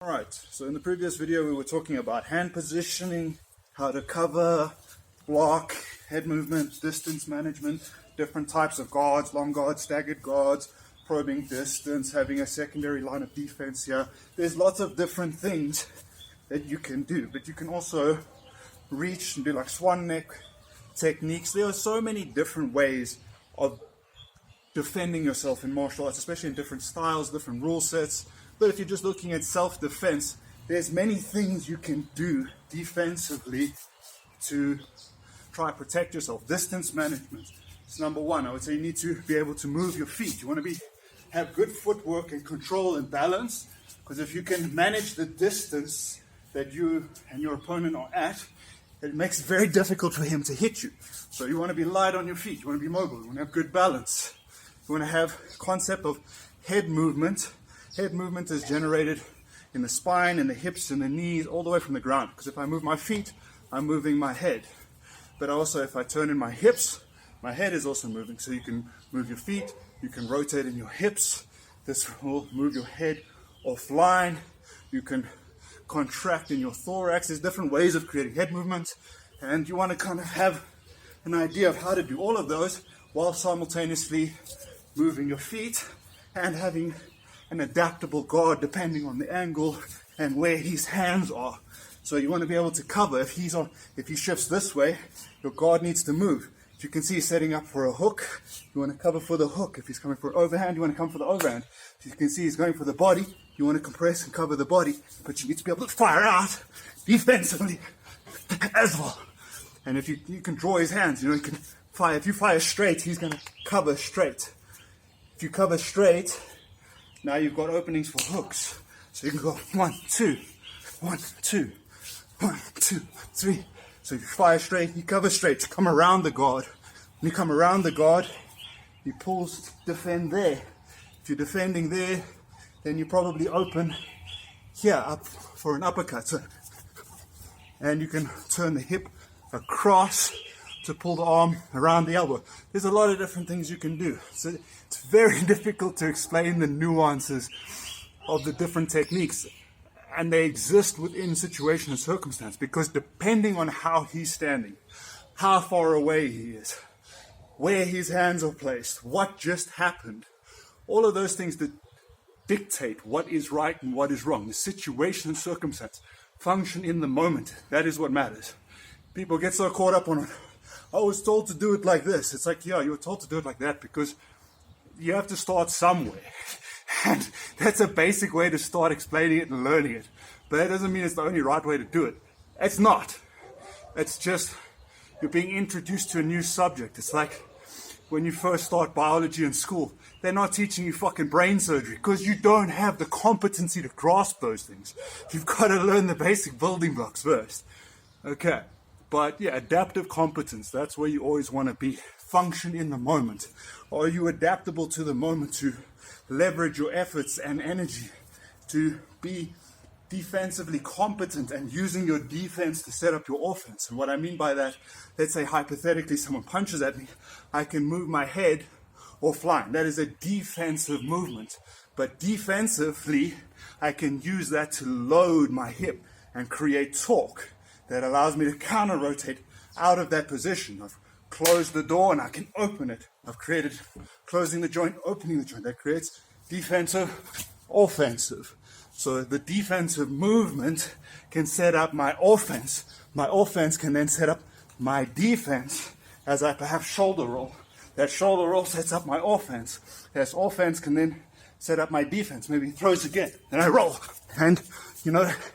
Alright, so in the previous video we were talking about hand positioning, how to cover, block, head movement, distance management, different types of guards, long guards, staggered guards, probing distance, having a secondary line of defense here. There's lots of different things that you can do, but you can also reach and do like swan neck techniques. There are so many different ways of defending yourself in martial arts, especially in different styles, different rule sets. But if you're just looking at self-defense, there's many things you can do defensively to try to protect yourself. Distance management is number one. I would say you need to be able to move your feet. You want to have good footwork and control and balance, because if you can manage the distance that you and your opponent are at, it makes it very difficult for him to hit you. So you want to be light on your feet. You want to be mobile. You want to have good balance. You want to have concept of head movement. Head movement is generated in the spine, in the hips, and the knees, all the way from the ground. Because if I move my feet, I'm moving my head. But also if I turn in my hips, my head is also moving. So you can move your feet, you can rotate in your hips. This will move your head offline. You can contract in your thorax. There's different ways of creating head movement. And you want to kind of have an idea of how to do all of those while simultaneously moving your feet and having an adaptable guard depending on the angle and where his hands are. So you want to be able to cover. If he shifts this way, your guard needs to move. If you can see he's setting up for a hook, you want to cover for the hook. If he's coming for an overhand, you want to come for the overhand. If you can see he's going for the body, you want to compress and cover the body, but you need to be able to fire out defensively as well. And if you can draw his hands, you can fire. If you fire straight, he's going to cover straight. If you cover straight, now you've got openings for hooks. So you can go 1, 2, 1, 2, 1, 2, 3. So if you fire straight, you cover straight to come around the guard. When you come around the guard, you pulse to defend there. If you're defending there, then you probably open here up for an uppercut. And you can turn the hip across to pull the arm around the elbow. There's a lot of different things you can do. So it's very difficult to explain the nuances of the different techniques, and they exist within situation and circumstance, because depending on how he's standing, how far away he is, where his hands are placed, what just happened, all of those things that dictate what is right and what is wrong. The situation and circumstance function in the moment. That is what matters. People get so caught up on it. I was told to do it like this. It's like, yeah, you were told to do it like that because you have to start somewhere. And that's a basic way to start explaining it and learning it. But that doesn't mean it's the only right way to do it. It's not. It's just you're being introduced to a new subject. It's like when you first start biology in school, they're not teaching you fucking brain surgery because you don't have the competency to grasp those things. You've got to learn the basic building blocks first. Okay. But yeah, adaptive competence, that's where you always want to be. Function in the moment. Are you adaptable to the moment to leverage your efforts and energy to be defensively competent and using your defense to set up your offense? And what I mean by that, let's say hypothetically someone punches at me, I can move my head offline. That is a defensive movement. But defensively, I can use that to load my hip and create torque that allows me to counter-rotate out of that position. I've closed the door and I can open it. I've created closing the joint, opening the joint. That creates defensive, offensive. So the defensive movement can set up my offense. My offense can then set up my defense as I perhaps shoulder roll. That shoulder roll sets up my offense. That offense can then set up my defense. Maybe he throws again, and I roll. And,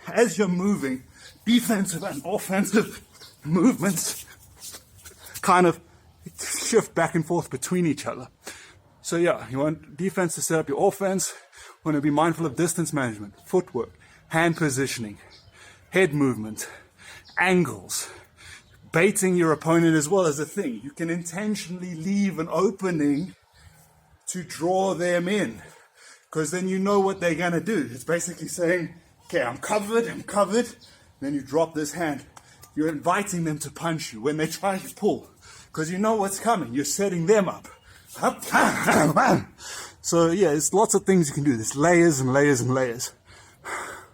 as you're moving, defensive and offensive movements kind of shift back and forth between each other. So yeah, you want defense to set up your offense. You want to be mindful of distance management, footwork, hand positioning, head movement, angles, baiting your opponent as well as a thing. You can intentionally leave an opening to draw them in, because then you know what they're going to do. It's basically saying, okay, I'm covered. Then you drop this hand. You're inviting them to punch you when they try to pull, because you know what's coming. You're setting them up. So yeah, there's lots of things you can do. There's layers and layers and layers.